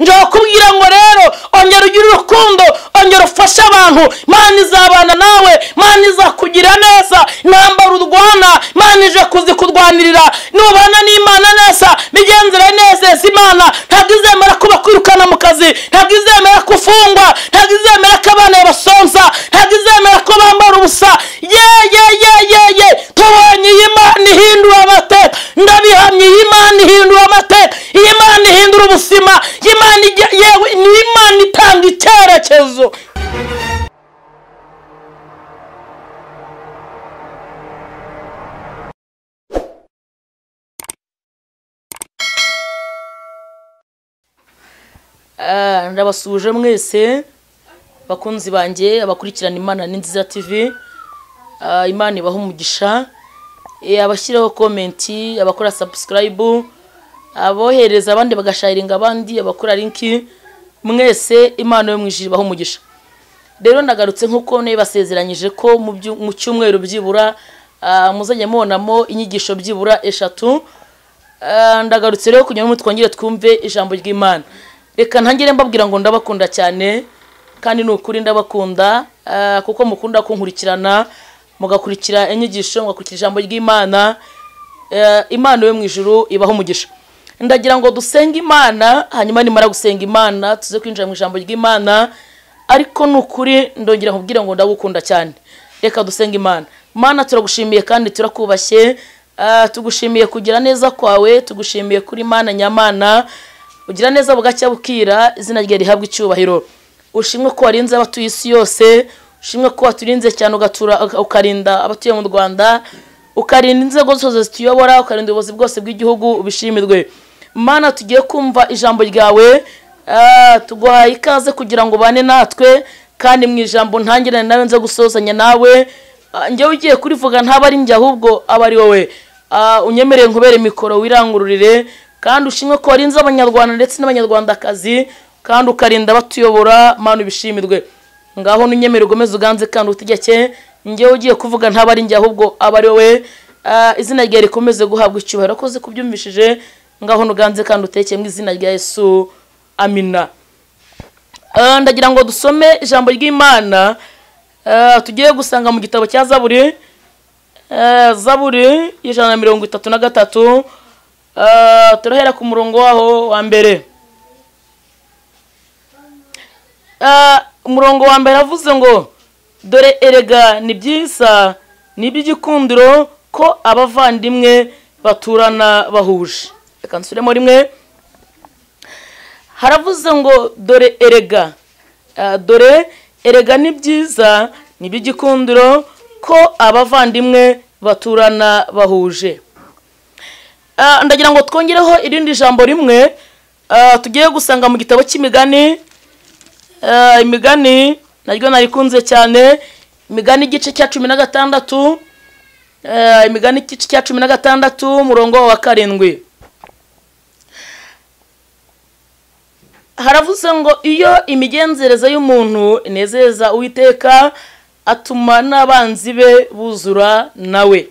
njya kubwira ngo rero ongera ugire urukundo, ongera ufashe abantu. Imana izabana nawe, Imana izakugira neza. Intambara urwana Imana ije kuzikurwanirira. Nubana n'Imana neza, migenzere neza Imana ntabwo izemera ko bakwirukana mu kazi, ntabwo izemera ko ufungwa, ntabwo izemera ko abana basonza, ntabwo izemera ko bambara ubusa. ye tubonye iyi Imana ihindura amateka. Ndabihamye, iyi Imana ihindura amateka, iyi Imana ihindura ubuzima, Imana yewe ni Imana itanga icyerekezo. Ndabasuje mwese bakunzi banjye abakurikirana Imana ni Nziza TV. Imana ibaha umugisha, abashyiraho comment, abakora subscribe, abohereza abandi bagasharinga abandi, abakora link, mwese Imana yo mwijiri ibaha umugisha. Rero ndagarutse nkuko nebasezeranyije ko mu cyumweru byibura muzanye mubonamo inyigisho byibura 3. Ndagarutse rero kugira ngo twongere twumve ijambo ry'Imana. Reka ntangire mbabwira ngo ndabakunda cyane kandi n'ukuri ndabakunda kuko mukunda kunkurikirana, mugakurikira inyigisho, mugakurikira ijambo ry'Imana. Imana yo mwijuru ibaho umugisha. Ndagira ngo dusenge Imana, hanyuma nimara gusenga Imana tuze kwinjira mu ijambo ry'Imana. Ariko n'ukuri ndongera nkubwira ngo ndagukunda cyane. Reka dusenge Imana. Mana turagushimiye kandi turakubashye, tugushimiye kugira neza kwawe, tugushimiye kuri Imana nyamana, ugira neza bugacya bukira, izina rye rihabwa icyubahiro. Ushimwe ko warinze abatuye isi yose, ushimwe ko waturinze cyane ukarinda abatuye mu Rwanda, ukarinda inzego zose zituyobora, ukarinda ubuyobozi bwose bw'igihugu. Ubishimirwe Mana. Tugiye kumva ijambo ryawe, tuguhaye ikaze kugira ngo bane natwe, kandi mu ijambo ntangirane nawe nze gusozanya nawe. Njye ugiye kurivuga ntaba ari njye ahubwo aba ari wowe. Unyemereye nkubere mikoro wirangururire, kandi ushimwe ko warinze abanyarwanda ndetse n'abanyarwandakazi, kandi ukarinda abatuyobora. Mana ubishimirwe. Ngaho nunyemerere ugomeze uganze kandi utegeke. Njye ugiye kuvuga ntaba ari njye ahubwo aba ari wowe. Izina rye rikomeze guhabwa icyubahiro. Akoze kubyumvishije, ngaho nuganze kandi utekeye mu izina rya Yesu. Amina. Ndagira ngo dusome ijambo ry'Imana. Tugiye gusanga mu gitabo cya Zaburi, Zaburi 133. Turahera ku murongo waho wa mbere. Umurongo wa mbere avuze ngo dore erega ni byiza n'iby'igikundiro ko abavandimwe baturana bahuje. Reka nsubiremo rimwe. Haravuze ngo dore erega ni byiza n'iby'igikundiro ko abavandimwe baturana bahuje. Ndagira ngo twongereho irindi jambo rimwe tugiye gusanga mu gitabo cy'Imigani. Imigani naryo narikunze cyane. Imigani igice cya 16. Imigani igice cya 16 umurongo wa 7. Haravuze ngo iyo imigenzereze y'umuntu inezeza Uwiteka, atuma n'abanzi be buzura nawe.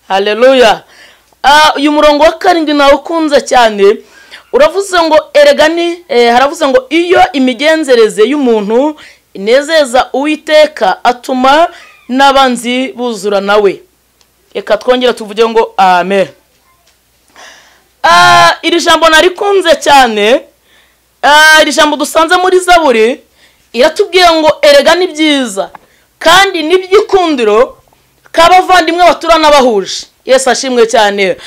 Haleluya. Uyu murongo wa 7 nawe ukunze cyane. Uravuze ngo erega ni haravuze ngo iyo imigenzereze y'umuntu inezeza Uwiteka, atuma n'abanzi buzura nawe. Reka twongera tuvuge ngo amen. Iri jambo narikunze cyane. Iri jambo dusanze muri Zaburi iratubwiye ngo erega ni byiza kandi n'iby'igikundiro k'abavandimwe baturana bahuje. Yesu ashimwe cyane.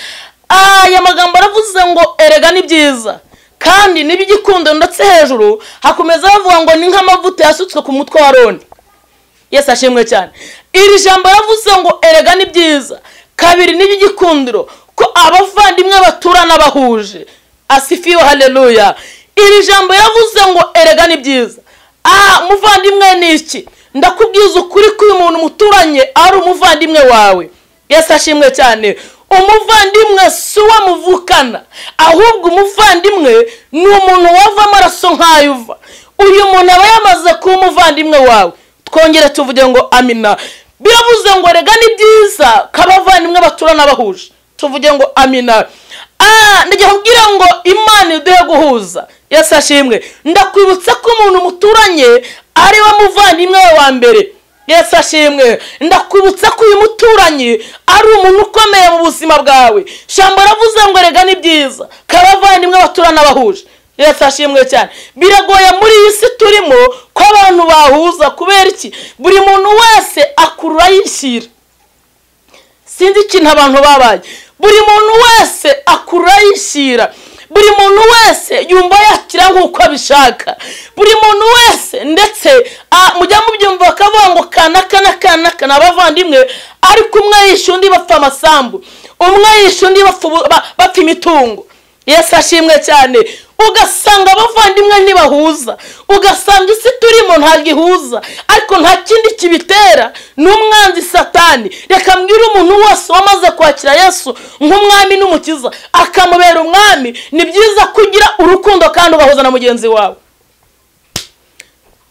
Aya magambo aravuze ngo erega ni byiza kandi n'iby'igikundiro, ndetse hejuru hakomeza bavuga ngo ni nk'amavuta yasutswe ku mutwe wa Aroni. Yesu ashimwe cyane. Iri jambo aravuze ngo erega ni byiza kabiri n'iby'igikundiro ko abavandimwe baturana bahuje. Asifiwe, haleluya. Iri jambo yavuze ngo erega ni byiza. Umuvandimwe ni iki? Ndakubwiza ukuri ko uyu muntu muturanye ari umuvandimwe wawe. Yesu ashimwe cyane. Umuvandimwe si uwo muvukana, ahubwo umuvandimwe ni umuntu wava amaraso nk'ayo uva. Uyu muntu aba yamaze kuba umuvandimwe wawe. Twongere tuvuge ngo amina. Biravuze ngo erega ni byiza ko abavandimwe baturana bahuje. Tuvuge ngo amina. ndagira kubwira ngo Imana iduhe guhuza. Yesu ashimwe. Ndakwibutsa ko umuntu muturanye ari we muvandimwe wa mbere. Yesu ashimwe. Ndakwibutsa ko uyu muturanyi ari umuntu ukomeye mu buzima bwawe. Shambo ravuze ngo rega ni byiza kabavandimwe baturana bahuje. Yesu ashimwe cyane. Biragoye muri iyi si turimo ko abantu bahuza kubera iki? Buri muntu wese akurura yishyira. Sinzi ikintu abantu babaye. Buri muntu wese akurura yishyira. Buri muntu wese yumva yakira nk'uko abishaka. Buri muntu wese ndetse mujya mubyumva bakavuga ngo kana abavandimwe ariko umwe yishe undi bapfa amasambu, umwe yishe undi bapfa imitungo. Yesu ashimwe cyane. Ugasanga abavandimwe ntibahuza, ugasanga isi turimo ntabwo ihuza, ariko nta kindi kibitera n'umwanzi Satani. Reka mbwire umuntu wose wamaze kwakira Yesu nk'umwami n'umukiza akamubera umwami, ni byiza kugira urukundo kandi ugahuza na mugenzi wawe.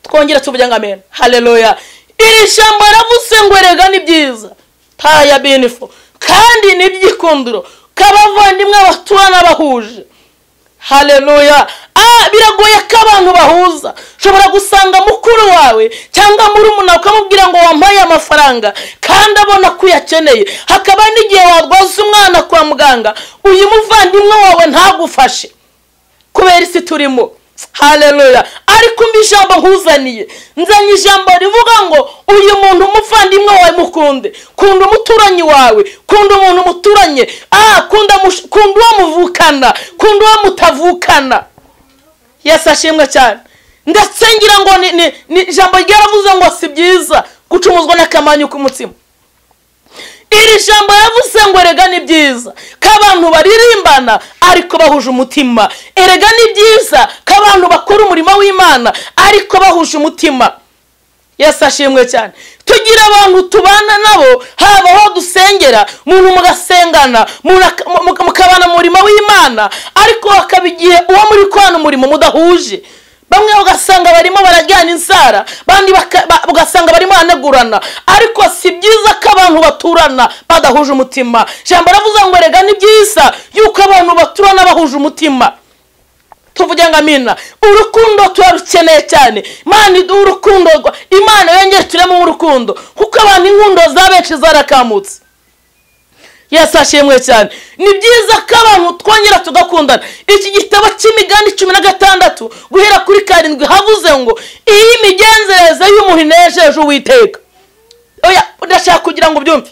Twongera tuvuge ngo amen. Haleluya. Iri jambo ravuze ngo rega ni byiza taya benefo kandi ni byikundiro kabavandimwe baturana bahuje. Haleluya. Biragoye ko abantu bahuza. Shobora gusanga mukuru wawe cyangwa murumuna ukamubwira ngo wampaye amafaranga kandi abona ko yakeneye, hakaba n'igihe warwaza umwana kwa muganga uyu muvandimwe wawe ntagufashe kubera isi turimo. Haleluya. Ariko mbijambo nkuzaniye, nzanye ijambo rivuga ngo uyu muntu umuvandimwe wawe mukunde, kunda umuturanyi wawe, kunda umuntu muturanye, kunda uwo muvukana, kunda uwo mutavukana. Yesu ashimwe cyane. Ndetse ngira ngo ni ijambo ryaravuze ngo si byiza gucumuzwa n'akamanyu k'umutsima. Iri jambo yavuze ngo erega ni byiza k'abantu baririmbana ariko bahuje umutima. Erega ni byiza k'abantu bakora umurimo w'Imana ariko bahuje umutima. Yesu ashimwe cyane. Tugira abantu tubana nabo, haba aho dusengera, muntu mugasengana, mukabana mu murimo w'Imana, ariko hakabigiye uwo muri kwana umurimo mudahuje. Bamwe ugasanga barimo barajyana insara, bandi ugasanga barimo banegurana, ariko si byiza ko abantu baturana badahuje umutima. Jambo ravuze ngo rega ni byiza yuko abantu baturana bahuje umutima. Tuvuge ngo amina. Urukundo turarukeneye cyane. Imana iduha urukundo, Imana yongere turemo urukundo kuko abantu inkundo za benshi zarakamutse. Yesu ashimwe cyane. Ni byiza ko abantu twongera tugakundana. Iki gitabo cy'Imigani 16 guhera kuri 7 havuze ngo iyi migenzereze y'umuntu inejeje Uwiteka. Oya, ndashaka kugira ngo byumve.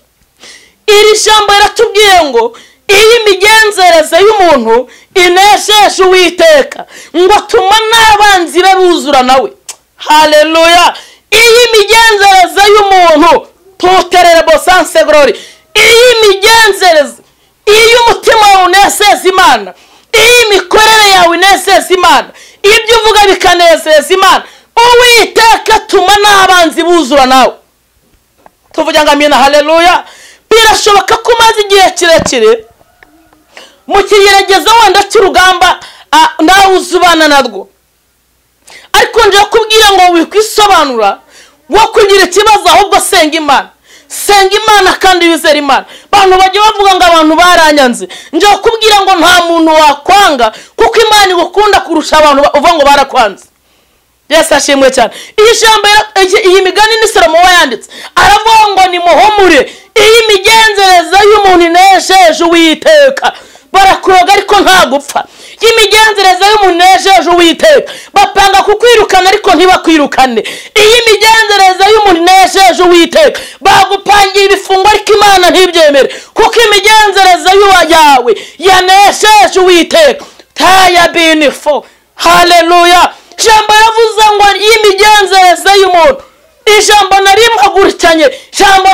Iri jambo riratubwiye ngo iyi migenzereze y'umuntu inejeje Uwiteka ngo tuma n'abanzi be buzura nawe. Haleluya. Iyi migenzereze y'umuntu tuterere bosanse glory. Iyi migenzereze, iyi umutima wawe uneseza Imana, iyi mikorere yawe uneseza Imana, ibyo uvuga bikanezeza Imana, Uwiteka tuma n'abanzi buzura nawe. Tuvuge ngo amina. Haleluya. Birashoboka ko umaze igihe kirekire mu kigerageza wenda cy'urugamba nawe uzubana narwo, ariko nje kubwira ngo wikwisobanura wo kugira ikibazo, ahubwo senga Imana. Senga Imana kandi wizera Imana. Bantu bajye bavuga ngo abantu baranyanze, nje kubwira ngo nta muntu wakwanga kuko Imana igukunda kurusha abantu uvuga ngo barakwanze. Yesu ashimwe cyane. Iyi jambo iyi migani ni Salomo wayanditse, aravuga ngo ni muhumure, iyi migenzereze y'umuntu inejeje Uwiteka. Barakuroga ariko nta gupfa. Imigenzereze y'umuntu inejeje Uwiteka. Bapanga kukwirukana ariko ntibakwirukane. Iyi migenzereze y'umuntu inejeje Uwiteka. Bagupangiye ibifungo ariko Imana ntibyemere kuko imigenzereze yawe yanejeje Uwiteka. Taya benefo. Haleluya. Jambo yavuze ngo imigenzereze y'umuntu, ijambo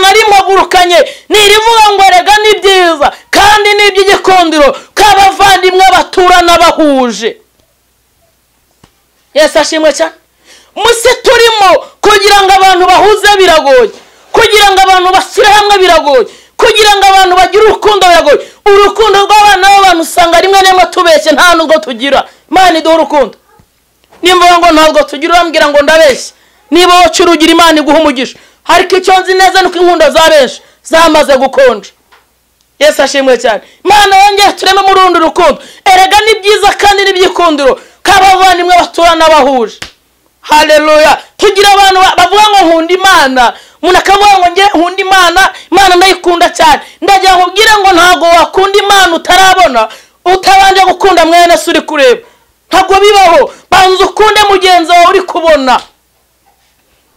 narimhagurukanye nirivuga ngo rega ni byiza kandi ni iby'igikundiro k'abavandimwe baturana bahuje. Yesu ashimwe cyane. Musi turimo kugira ngo abantu bahuze biragoye, kugira ngo abantu bashyire hamwe biragoye, kugira ngo abantu bagire urukundo biragoye. Urukundo rw'abana b'abantu usanga rimwe n'imwe tubeshye nta nubwo tugira. Imana iduha urukundo. Nimba ngo ntabwo tugira urambwira ngo ndabeshye, niba wowe urugira Imana iguha umugisha. Ariko icyo nzi neza nuko inkundo za benshi zamaze gukonja. Yesu ashimwe cyane. Imana yongeye tureme mu rundi rukundo. Erega ni byiza kandi ni byikundiro kabavandimwe baturana bahuje. Haleluya. Tugira abantu bavuga ngo nkunda Imana, umuntu akavuga ngo ngiye nkunda Imana, Imana ndayikunda cyane. Ndagira ngo ubwire ngo ntago wakunda Imana utarabona, utabanje gukunda mwene se uri kureba. Ntago bibaho. Banza ukunde mugenzi wawe uri kubona.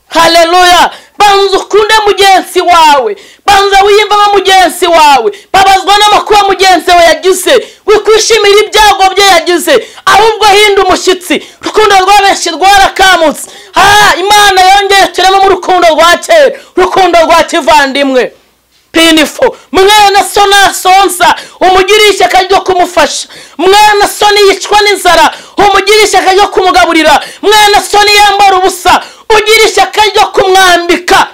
Haleluya. Banza ukunde mugenzi wawe, banza wiyumvamo mugenzi wawe, babazwa n'amakuba mugenzi we yagize, wikwishimira ibyago bye yagize, ahubwo hinda umushyitsi. Rukundo rw'abenshi rwarakamutse. Imana yongeye tureme mu rukundo rwa kera, rukundo rwa kivandimwe. Pinifo mwene so nasonsa umugirisha ishyaka ryo kumufasha, mwene so yicwa n'inzara umugirisha ishyaka ryo kumugaburira, mwene so yambara ubusa ugira ishyaka ryo kumwambika.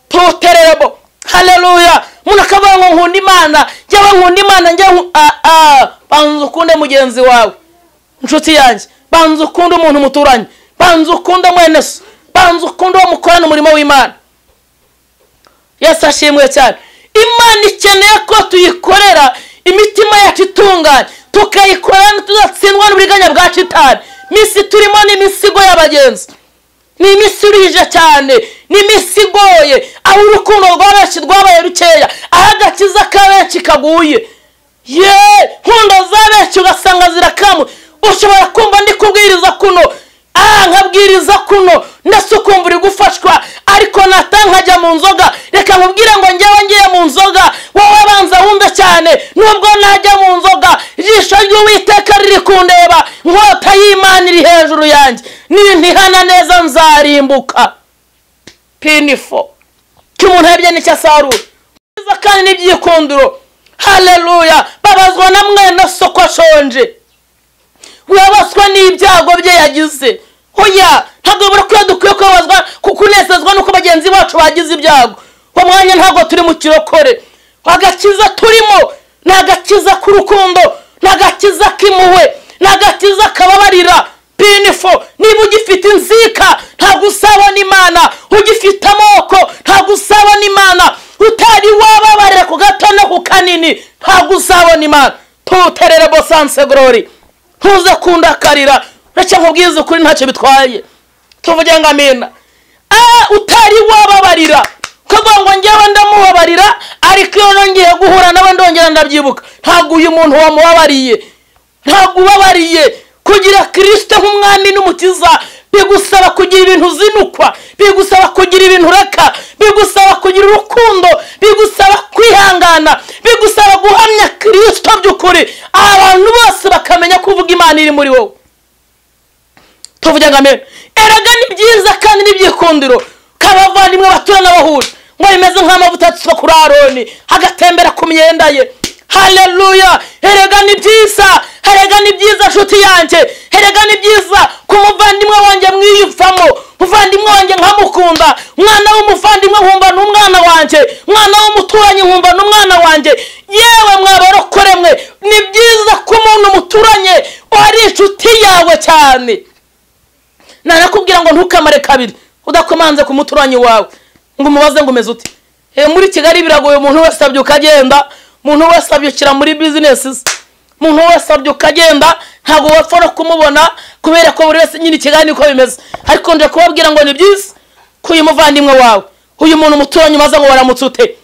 Tuterebo. Haleluya. Umuntu akavuga ngo nkunda Imana, njyewe nkunda Imana, njyewe banza ukunde mugenzi wawe. Inshuti yanjye, banza ukunde umuntu muturanye, banza ukunde mwene so, banza ukunde uwo mukorana umurimo w'Imana. Yesu ashimwe cyane. Imana ikeneye ko tuyikorera imitima yacu itunganye, tukayikorana tudatsindwa n'uburiganya bwa Shitani. Misi turimo ni misigo y'abagenzi, ni imisirije cyane, ni misigoye, aho urukundo rw'abenshi rwabaye rukeya, aho agakiza k'abenshi kaguye. Nkunda z'abenshi ugasanga zirakamu. Ushobora kumva ndi kubwiriza kuno, nkabwiriza kuno ndetse ukumva uri gufashwa, ariko nkajya mu nzoga. Reka nkubwire ngo njyewe ngiye mu nzoga, wowe banza wumve cyane. Nubwo najya mu nzoga, ijisho ry'Uwiteka riri kundeba, inkota y'Imana iri hejuru yanjye, nintihana neza nzarimbuka. Pinifo cy'umuntu yabye n'icyo asarura kandi n'ibyikundiro. Haleluya. Babazwa na mwene so ko ashonje, wabaswa n'ibyago bye yagize. Hoya ntabwo buri dukwiye kubazwa kunezezwa nuko bagenzi bacu bagize ibyago. Uwo mwanya ntabwo turi mu kirokore. Agakiza turimo nagakiza ku rukundo, nagakiza k'impuhwe, nagakiza kababarira. Pinifo niba ugifite inzika ntabwo usabona Imana, ugifite amoko ntabwo usabona Imana, utari wababarira ku gato no ku kanini ntabwo usabona Imana. Tuterere bosanse glory. Ntuze kundakarira, uretse nkubwiza ukuri ntacyo bitwaye. Tuvuge ngo amina. Utari wababarira kuvuga ngo njyewe ndamubabarira, ariko iyo nongeye guhura nawe ndongera ndabyibuka. Ntabwo uyu muntu wamubabariye, ntabwo ubabariye. Kugira Kristo nk'umwami n'umukiza bigusaba kugira ibintu uzinukwa, bigusaba kugira ibintu ureka, bigusaba kugira urukundo, bigusaba kwihangana, bigusaba guhamya Kristo by'ukuri, abantu bose bakamenya kuvuga Imana iri muri wowe. Tuvuge ngo amen. Erega ni byiza kandi n'ibyikundiro kabavandimwe baturana bahuje, ngo bimeze nk'amavuta atutswe kuri Aroni agatembera ku myenda ye. Haleluya. Erega ni byiza, erega ni byiza nshuti yanjye, erega ni byiza ku muvandimwe wanjye mwiyumvamo, muvandimwe wanjye nkamukunda, umwana w'umuvandimwe nkumva n'umwana wanjye, umwana w'umuturanyi nkumva n'umwana wanjye. Yewe mwabarokore mwe, ni byiza ko umuntu muturanye ari inshuti yawe cyane. Narakubwira ngo ntukamare kabiri udakomanze ku muturanyi wawe ngo umubaze ngo umeze ute. Muri Kigali biragoye, umuntu wese abyuka agenda, umuntu wese abyukira muri businesses, umuntu wese abyuka agenda, ntabwo wapfa no kumubona kubera ko buri wese nyine Kigali niko bimeze. Ariko nje kubabwira ngo ni byiza ko uyu muvandimwe wawe, uyu muntu muturanye maze ngo waramutse ute.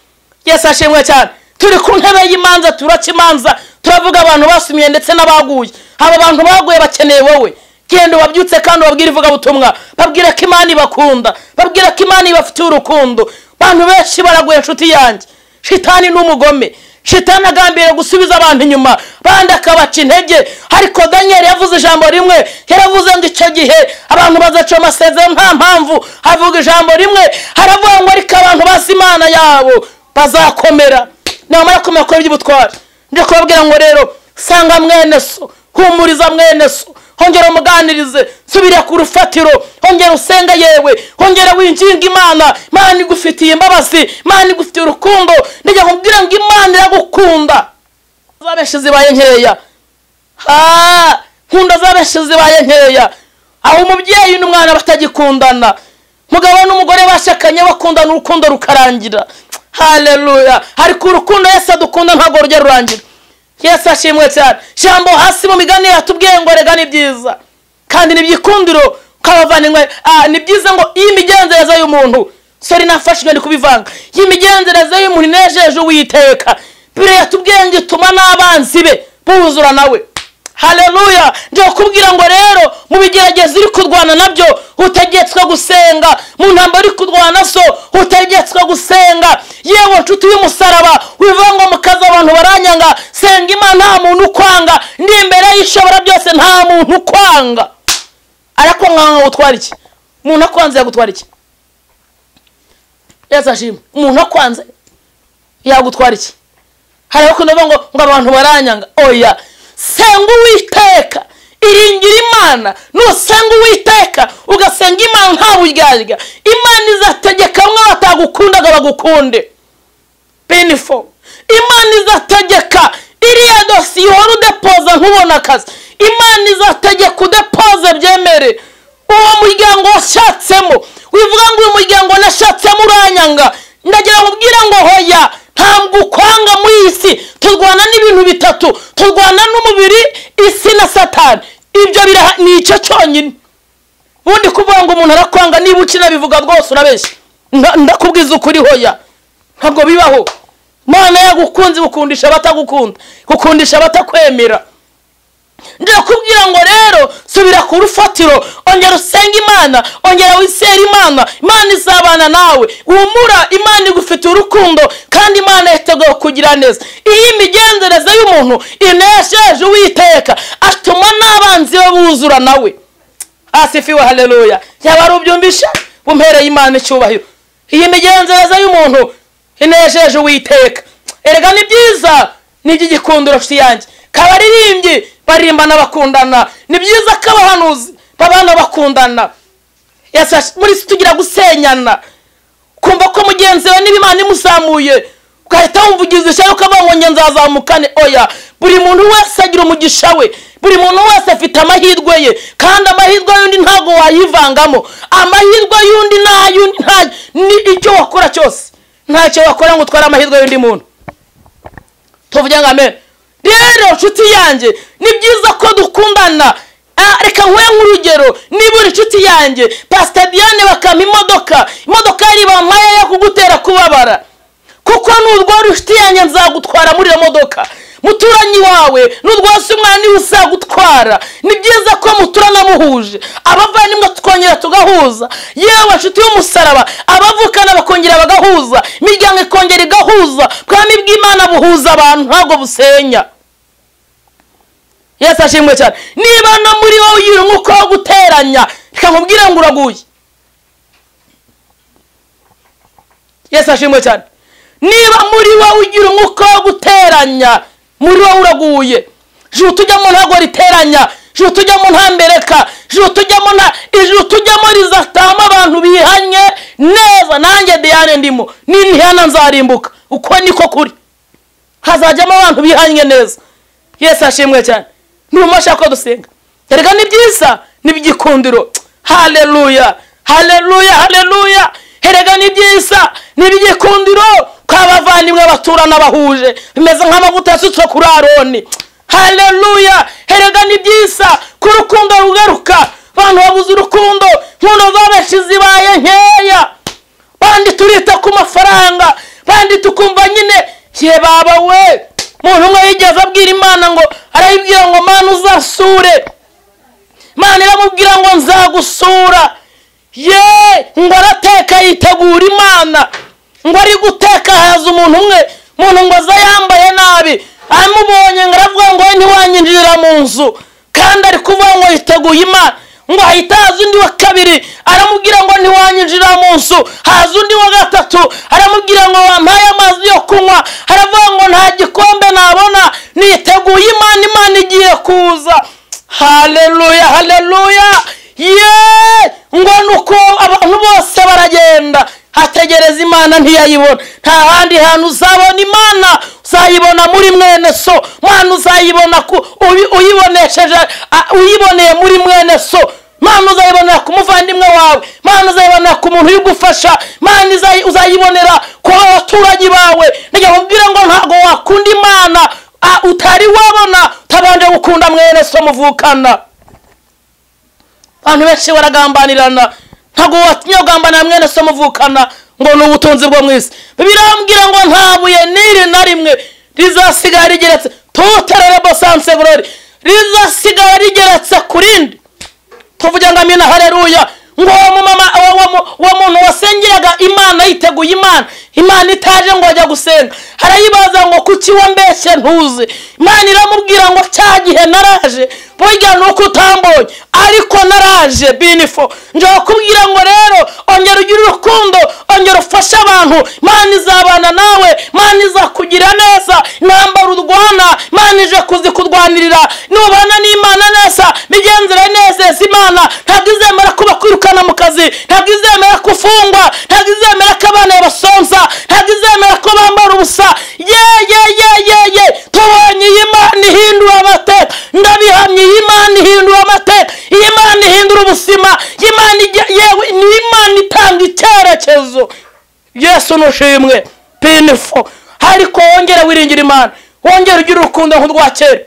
Yesu ashimwe cyane. Turi ku ntebe y'imanza, turakimanza, turavuga abantu basumiye ndetse n'abaguye. Aba bantu baguye bakeneye wowe. Genda wabyutse kandi wabwira ivuga butumwa, babwira ko Imana ibakunda, babwira ko Imana ibafitiye urukundo. Abantu benshi baraguye nshuti yanjye. Shitani n'umugome, Shitani agambiriye gusubiza abantu inyuma, bandi akabaca intege. Ariko Daniel yavuze ijambo rimwe, yaravuze ngo icyo gihe abantu bazaca amasezerano nta mpamvu. Avuga ijambo rimwe, haravuga ngo ariko abantu basi Imana yabo bazakomera. Namara kumenya ko by'ubutwari, nje kubabwira ngo rero sanga mwene so, humuriza mwene so, hongera umuganirize, subira ku rufatiro, hongera usenga yewe, hongera winjinga Imana. Imana igufitiye imbabazi, Imana igufitiye urukundo. Ndijya kubwira ngo Imana iragukunda. Zabenshi zibaye nkeya, nkunda zabenshi zibaye nkeya, aho umubyeyi n'umwana batagikundana, mugabo n'umugore bashakanye bakundana urukundo rukarangira. haleluya. ariko urukundo Yesu adukunda ntabwo rujya rurangira. Yesu ashimwe cyane. Jambo hasi mu migani yatubwiye ngo rega ni byiza kandi ni byikundiro kabavanywe. Ni byiza ngo iyi migenzereze y'umuntu sori nafashwe ndi kubivanga. Iyi migenzereze y'umuntu inejeje Uwiteka. Bire yatubwiye ngo ituma n'abanzi be buzura nawe. Haleluya. Nje kubwira ngo rero mu bigerageza uri kurwana nabyo utegetswe gusenga. Mu ntambara uri kurwana so utegetswe gusenga. Yewe nshuti y'umusaraba wivuga ngo mukaza abantu baranyanga, senga Imana nta muntu ukwanga. Ndi imbere y'ishobora byose nta muntu ukwanga. Ariko mwanga gutwara iki? Umuntu akwanze yagutwara iki? Yesu ashimwe. Umuntu akwanze yagutwara iki? Hari ko ndavuga ngo abantu baranyanga. Oya, senga Uwiteka, iringira Imana. Nusenga Uwiteka ugasenga Imana nta buryarya, Imana izategeka bamwe batagukundaga bagukunde. Benefo Imana izategeka iriya dosiye uhora udepoza ntubona akazi, Imana izategeka udepoze byemere. Uwo muryango washatsemo wivuga ngo uyu muryango nashatsemo uranyanga, ndagira mubwira ngo hoya ntabwo ukwanga mu isi. Turwana n'ibintu bitatu, turwana n'umubiri, isi na Satani. Ibyo ni icyo cyonyine. Ubundi kuvuga ngo umuntu arakwanga niba ukina bivuga rwose urabeshya. Ndakubwiza ukuri hoya ntabwo bibaho. Mana yagukunze gukundisha abatagukunda, gukundisha abatakwemera. Ndakubwira ngo rero subira ku rufatiro, ongera usenga Imana, ongera wisera Imana. Imana izabana nawe. Umura Imana igufite urukundo kandi Imana yiteguye kugira neza. Iyi migenzereze y'umuntu inesheje Uwiteka atuma n'abanzi be buzura nawe. Asifiwe, haleluya. Yaba rubyumvisha bumpereye Imana icyubahiro. Iyi migenzereze y'umuntu inesheje Uwiteka. Erega ni byiza n'igikundiro yanjye. Kabaririmbyi barimbana bakundana. Ni byiza ko abahanuzi babana bakundana. Yesu muri tugira gusenyana. Kumva ko mugenzi we n'Imana imuzamuye ugahita wumvugiza ishyari ukavuga ngo nge nzazamukane. Oya, buri muntu wese agira umugisha we, buri muntu wese afite amahirwe ye, kandi amahirwe y'undi ntago wayivangamo. Amahirwe y'undi n'ayundi ni icyo wakora cyose ntacyo wakora ngo utware amahirwe y'undi muntu. Tuvuge ngo amen. Rero nshuti yanjye ni byiza ko dukundana. Reka nkwe nk'urugero, niba uri nshuti yanjye Pastor Diane bakama imodoka yari bampaye yo kugutera kubabara, kuko n'urwo nshuti yanjye nzagutwara muri iyo modoka. Muturanyi wawe n'urwose umwana uzagutwara. Ni byiza ko muturana muhuje, abavandimwe tukongera tugahuza. Yewe nshuti y'umusaraba abavukana bakongera bagahuza, imiryango ikongera igahuza. Bwami bw'Imana buhuza abantu ntabwo busenya. Yesu ashimwe cyane. Niba no muri wowe ugira umwuka wo guteranya, reka nkubwire ngo uraguye. Yesu ashimwe cyane. Niba muri wowe ugira umwuka wo guteranya, muri wowe uraguye. Ijuru tujyamo ntabwo riteranya, ijuru tujyamo nta mbereka, ijuru tujyamo rizatama abantu bihanye neza. Nanjye Diane ndimo, n'intihana nzarimbuka. Uko niko kuri, hazajyamo abantu bihanye neza. Yesu ashimwe cyane. Numasha ko dusenga. Erega ni byiza nibigikundiro. Haleluya, haleluya, haleluya. Erega ni byiza nibigikundiro kwabavandimwe baturana bahuje, bimeze nk'amavuta yasutse kuri Aroni. Haleluya. Erega ni byiza ku rukundo rugaruka. Abantu babuze urukundo, nkuno zabeshi zibaye nkeya. Bandi turita ku mafaranga, bandi tukumva nyine ye baba we. Muntu umwe yigeze abwira Imana ngo arayibwira ngo Mana uzasure. Imana iramubwira ngo nzagusura. Ngo arateka yitegura Imana. Ngo ari guteka haza umuntu umwe, ngo aza yambaye nabi. Amubonye ngo aravuga ngo ntiwanyinjira mu nzu. Kandi ari kuvuga ngo yiteguye Imana. Ngo ahita haza undi wa kabiri aramubwira ngo ntiwanyinjira mu nzu. Haza undi wa gatatu aramubwira ngo wampaye amazi yo kunywa. Aravuga ngo nta gikombe nabona, niteguye Imana igiye kuza. Haleluya, haleluya. Ngo nuko abantu bose baragenda, hategereza Imana ntiyayibona. Nta handi hantu uzabona Imana, uzayibona muri mwene so. Mana uzayibona uyibonesheje, uyiboneye muri mwene so. Mana uzayibona ku muvandimwe wawe, Mana uzayibonera ku muntu y'ugufasha, Mana uzayibonera ku baturanyi bawe. Ndagira nkubwire ngo ntago wakunda Imana utari wabona utabanje gukunda mwene so muvukana. Abantu benshi baragambanirana, ntago watinya kugambanira mwene so muvukana ngo ni ubutunzi bwo mwisi. Birambwira ngo nta buye n'iri na rimwe rizasigara rigeretse, tuterere bosanse glory, rizasigara rigeretse kurindi. Tuvuge ngo amina haleluya. Ngo uwo muntu wasengeraga Imana yiteguye Imana itaje ngo ajya gusenga, harayibaza ngo kuki wambeshye ntuze. Imana iramubwira ngo cya gihe naraje, burya nuko utambonye ariko naraje binifo. Nje kubwira ngo rero ongera ugire urukundo, ongera ufashe abantu, Imana izabana nawe, Imana izakugira neza. Intambara urwana Imana ije kuzikurwanirira, nubana n'Imana neza bigenzere neza. Imana ntabwo izemera kuba kwirukana mu kazi, ntabwo izemera kufungwa, ntabwo izemera ko abana basonza, ntabwo izemera ko bambara ubusa. Tubonye Imana ihindura amateka, ndabihamye Imana ihindura amateka, Imana ihindura ubuzima, yewe ni Imana itanga icyerekezo. Yesu nushimwe pinifo. Ariko wongera wiringira Imana, wongera ugira urukundo nk'urwa kera.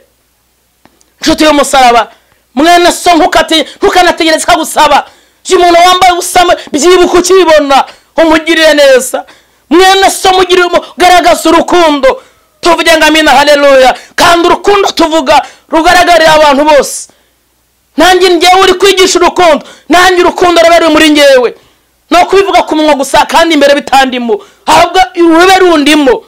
Nshuti y'umusaraba, mwene so ntukanategereze kagusaba. Umuntu wambaye ubusama byibuka ukibona umugirire neza. Mwene so mugirire garagaza urukundo. Tuvuge ngo amina haleluya. Kandi urukundo tuvuga rugaragarira abantu bose. Nanjye ngewe uri kwigisha urukundo, nanjye urukundo rube ruri muri ngewe. No kubivuga ku munwa gusa kandi imbere bitandimo, ahubwo rube rundimo.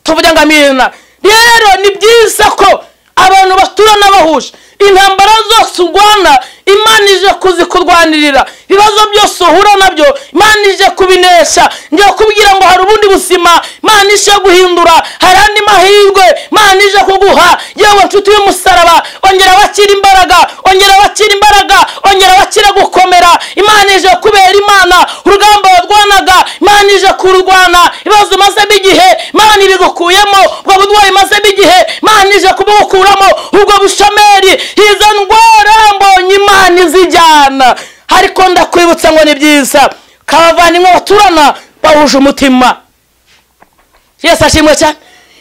Tuvuge ngo amina. Rero ni byiza ko abantu baturana bahuje. Intambara zose urwana Imana ije kuzikurwanirira, ibibazo byose uhura nabyo Imana ije kubinesha. Ngiye kubwira ngo hari ubundi busima Imana ije guhindura, hari andi mahirwe Imana ije kuguha. Yewe nshuti y'umusaraba, ongera wakira imbaraga, ongera wakira imbaraga, ongera wakira gukomera. Imana ije kubera Imana, urugamba warwanaga Imana ije kurwana, ibibazo maze bigihe Imana ibigukuyemo, ubwo budwayi maze bigihe Imana ije kubukuramo, ubwo bushomeri, izo ndwara mbonye Imana izijyana. Ariko ndakwibutsa ngo ni byiza kabavandimwe baturana bahuje umutima. Yesu ashimwe cyane.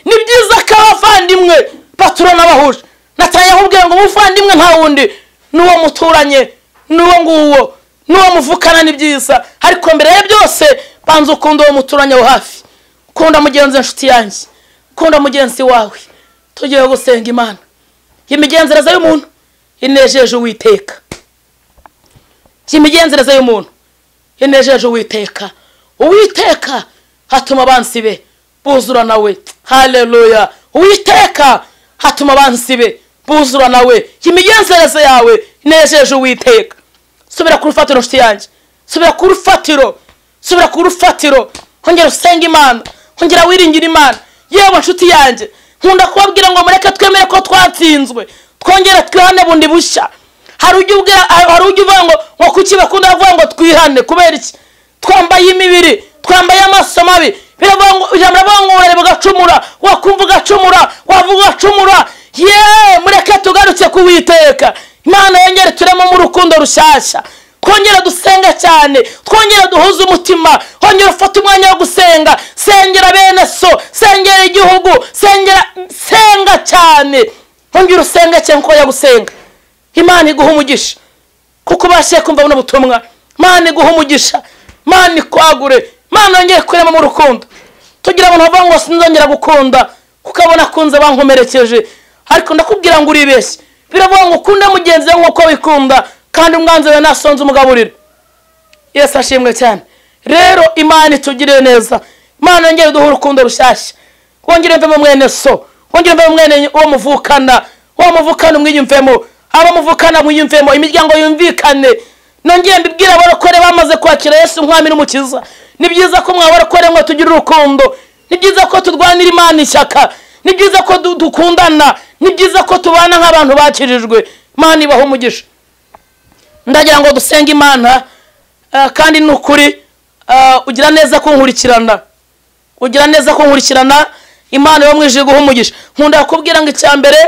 Ni byiza kabavandimwe baturana bahuje. Nataye nkubwira ngo umuvandimwe nta wundi nuwo muturanye, nuwo nguwo, nuwo muvukana. Ni byiza, ariko mbere ya byose banza ukunda uwo muturanye wo hafi. Kunda mugenzi nshuti yanjye, kunda mugenzi wawe. Tugiye gusenga Imana. Imigenzereze y'umuntu inejeje Uwiteka. Imigenzereze y'umuntu inejeje Uwiteka. Uwiteka hatuma abansi be buzura nawe. Haleluya. Uwiteka hatuma abansi be buzura nawe. Imigenzereze yawe inejeje Uwiteka. Subira ku rufatiro nshuti yanjye, subira ku rufatiro, subira ku rufatiro. Hongera usenga Imana, hongera wiringira Imana. Yewe nshuti yanjye, nkunda kubabwira ngo mureke twemere ko twatsinzwe, twongera twihane bundi bushya. Hari ujya uvuga ngo kuki bakunda bavuga ngo twihane kubera iki? Twambaye imibiri, twambaye amaso mabi. Biravuga ngo ijambo ravuga ngo urebe ugacumura, wakumva ugacumura, wavuga ugacumura. Mureke tugarutse ku Uwiteka. Imana yongere turemo mu rukundo rushyashya. Twongera dusenga cyane, twongera duhuza umutima, hongera ufata umwanya wo gusenga. Sengera bene so, sengera igihugu, senga cyane. Hongera usenga cyane ko yagusenga. Imana iguha umugisha kuko ubashe kumva buno butumwa. Imana iguha umugisha, Imana ikwagure, Imana yongere kurema mu rukundo. Tugira abantu bavuga ngo sinzongera gukunda kukabona kunze bankomerekeje, ariko ndakubwira ngo uribeshye. Biravuga ngo ukunda mugenzi wawe nkuko wikunda, kandi umwanzi we nasonze umugaburira. Yesu ashimwe cyane. Rero Imana itugirire neza, Imana yongere duha urukundo rushyashya. Wongere mve mu mwene so, wongere mve mu mwene uwo muvukana, umwiyumvemo, aba muvukana mwiyumvemo, imiryango yumvikane. Nongeye mbibwira abarokore bamaze kwakira Yesu umwami n'umukiza. Ni byiza ko mwabarokore ngo tugire urukundo, ni byiza ko turwanira Imana ishyaka, ni byiza ko dukundana, ni byiza ko tubana nk'abantu bakirijwe. Imana ibaho umugisha. Ndagira ngo dusenge Imana, kandi nukuri ugira neza kunkurikirana, ugira neza kunkurikirana. Imana yo mwijije guha umugisha. Nkunda kubwira ngo icyambere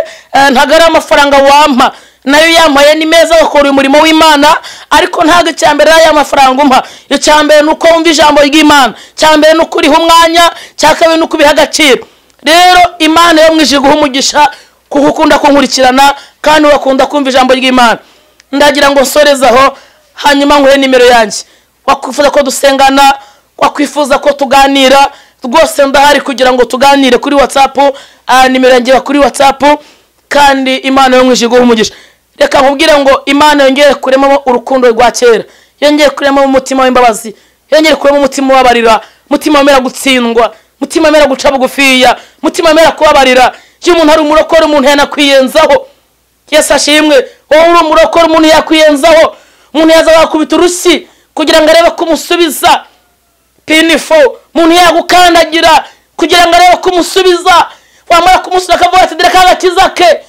ntagara amafaranga wampa, nayo yampaye ni meza gukora umurimo w'Imana, ariko ntago cyambere ya mafaranga umpa. Icyambere nuko wumva ijambo ry'Imana, cyambere nuko uriho umwanya, cyakabe nuko biha agaciro. Rero Imana yo mwije guha umugisha kuko ukunda kunkurikirana kandi wakunda kumva ijambo ry'Imana. Ndagira ngo nsorezaho hanyuma nguhe nimero yanjye. Wakwifuza ko dusengana, wakwifuza ko tuganira, rwose ndahari kugira ngo tuganire kuri WhatsApp. Nimero yanjye kuri WhatsApp, kandi Imana yo mwije guha umugisha. Reka nkubwire ngo Imana yongeye kurema urukundo rwa kera, yongeye kurema umutima w'imbabazi, yongeye kurema umutima wabarira, umutima wemera gutsindwa, umutima wemera guca bugufiya, umutima wemera kubabarira. Iyo umuntu ari umurokore, umuntu yanakwiyenzaho. Yesu ashimwe. Wowe uri umurokore, umuntu yakwiyenzaho, umuntu yaza kubita urushyi kugira ngo arebe kumusubiza pinifo, umuntu yagukandagira kugira ngo arebe kumusubiza, wamara kumusubiza akavuga ati dore kagakiza ke.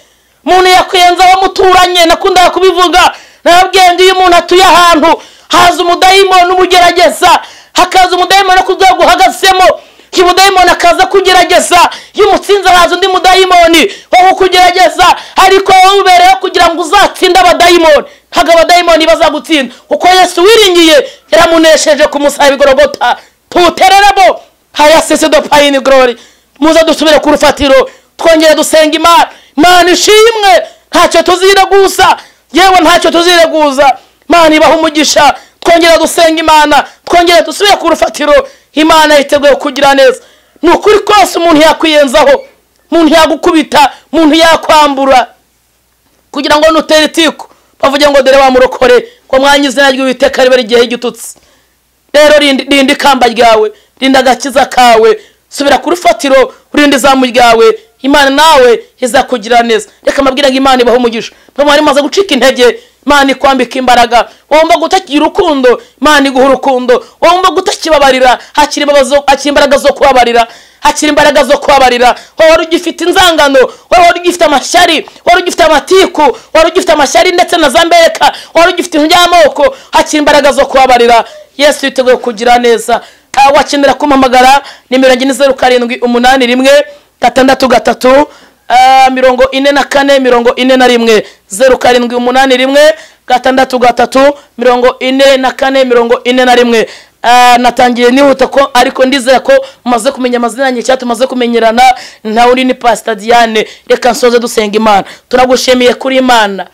Umuntu yakwiyenzaho muturanye, nakunda kubivuga, nababwiye ngo iyo umuntu atuye ahantu haza umudayimoni umugerageza, hakaza umudayimoni kuzaguhagazemo, umudayimoni akaza kugerageza, iyo umutsinze haza undi mudayimoni wo kugerageza, ariko wowe ubereyeho kugira ngo uzatsinde abadayimoni, ntago abadayimoni bazagutsinda kuko Yesu wiringiye yaramunesheje ku musaraba i Golgotha. Tuwutereremo haya sese do payini glory. Muza dusubire ku rufatiro twongere dusenga Imana. Imana ishimwe, ntacyo tuzireguza, yewe ntacyo tuzireguza. Imana ibaha umugisha, twongere dusenga Imana, twongere dusubire ku rufatiro. Imana yiteguye kugira neza. Nukuri kose umuntu yakwiyenzaho, umuntu yagukubita, umuntu yakwambura kugira ngo nutere itiko bavuge ngo dore wamurokore ko mwanya izina ry'Uwiteka ribe rigiye igitutsi. Rero rindi kamba ryawe, rinda agakiza kawe, subira ku rufatiro, urinde izamu ryawe. Imana nawe izakugira neza. Reka mabwira ngo Imana ibaho umugisha. Mwari maze gucika intege, Imana ikwambika imbaraga. Wumva gutakira urukundo, Imana iguha urukundo. Wumva gutakibabarira, hakiri imbaraga zo kubabarira, hakiri imbaraga zo kubabarira. Wari ugifite inzangano, wari ugifite amashyari, wari ugifite amatiku, wari ugifite amashyari ndetse na zambeka, wari ugifite indyamoko, hakiri imbaraga zo kubabarira. Yesu yiteguye kugira neza. Wakenera kumpamagara, nimero yanjye ni 0781 663 44 41 0781 663 44 41. Natangiye nihuta ko ariko ndizera ko mumaze kumenya amazina yanjye cyangwa tumaze kumenyerana. Nta uri ni Pastor Diane. Reka nsoze dusenga Imana. Turagushimiye kuri Imana,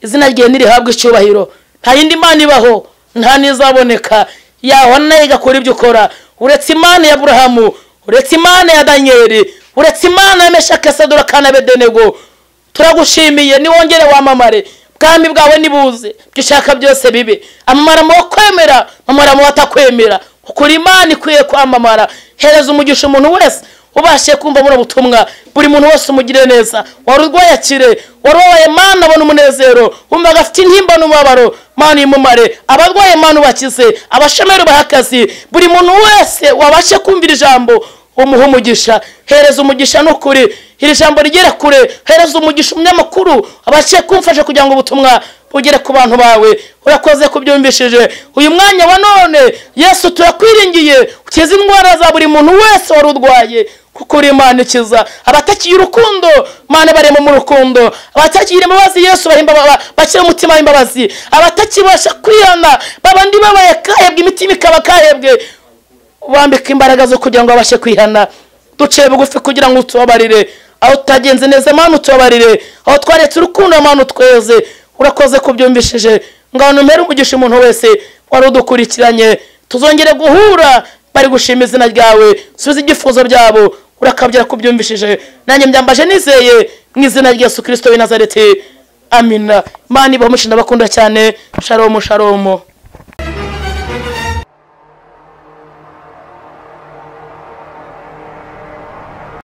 izina rye nirihabwe icyubahiro. Nta yindi Imana ibaho, nta nizaboneka yahona igakora ibyo ukora, uretse Imana ya Abrahamu, uretse Imana ya Danieli, uretse Imana ya Meshaki, Saduraka na Abedenego. Turagushimiye, niwongere wamamare, bwami bwawe nibuze, byushaka byose bibe. Amamara mu kwemera, amamara mu batakwemera, kuko Imana ikwiye kwamamara. Hereza umugisha umuntu wese ubashe kumva muri ubutumwa, buri muntu wese umugire neza. Warurwaye akire, warobaye Mana abona umunezero, umva gafite intimba n'umubabaro, Mana imumare. Abarwaye Mana ubakize, abashomeri bahakazi, buri muntu wese wabashe kumvira ijambo umuha umugisha. Hereza umugisha n'ukuri, iri jambo rigera kure. Hereza umugisha umunyamakuru abashe kumfasha kugira ngo ubutumwa bugere ku bantu bawe. Urakoze kubyumvishije uyu mwanya wa none. Yesu turakwiringiye, ukize indwara za buri muntu wese warudwaye, kuko uri Imana ikiza. Abatakiye urukundo, Mana barema mu rukundo. Abatakiye imbabazi, Yesu bahimba bakira umutima w'imbabazi. Abatakibasha kwihana, babandi babaye kahebwe, imitima ikaba kahebwe, wambika imbaraga zo kugira ngo babashe kwihana. Duciye bugufi kugira ngo utubabarire aho utagenze neza, Mana utubabarire aho twaretse urukundo, Mana utweze. Urakoze kubyumvishije, ngaho numere umugisha umuntu wese warudukurikiranye. Tuzongere guhura bari gushima izina ryawe, subiza igifuzo byabo. Urakabyara kubyumvishije, nanjye mbyambaje nizeye mu izina rya Yesu Kristo w'i Nazareti. Amina. Imana ibahe umugisha, ndabakunda cyane. Shalom shalom.